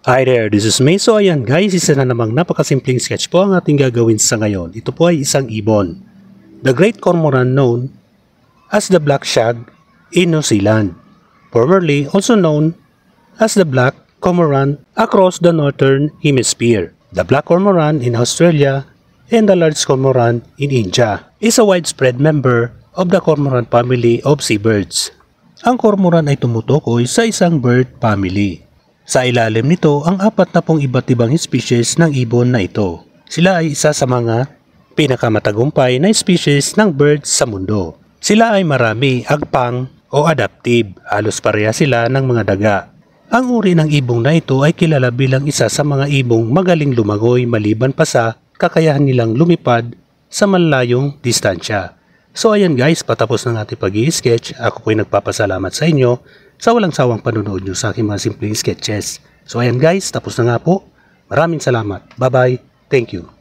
Hi there, this is May. So ayan guys, isa na namang napakasimpleng sketch po ang ating gagawin sa ngayon. Ito po ay isang ibon. The Great Cormorant known as the Black Shag in New Zealand. Formerly also known as the Black Cormorant across the Northern Hemisphere. The Black Cormorant in Australia and the Large Cormorant in India is a widespread member of the Cormorant family of seabirds. Ang cormorant ay tumutukoy sa isang bird family. Sa ilalim nito ang 40 iba't ibang species ng ibon na ito. Sila ay isa sa mga pinakamatagumpay na species ng birds sa mundo. Sila ay marami, agpang o adaptive. Halos pareha sila ng mga daga. Ang uri ng ibong na ito ay kilala bilang isa sa mga ibong magaling lumagoy maliban pa sa kakayahan nilang lumipad sa malalayong distansya. So ayan guys, patapos ng ating pag-i-sketch. Ako po'y nagpapasalamat sa inyo sa walang sawang panunood nyo sa aking mga simpleng sketches. So ayan guys, tapos na nga po. Maraming salamat. Bye bye. Thank you.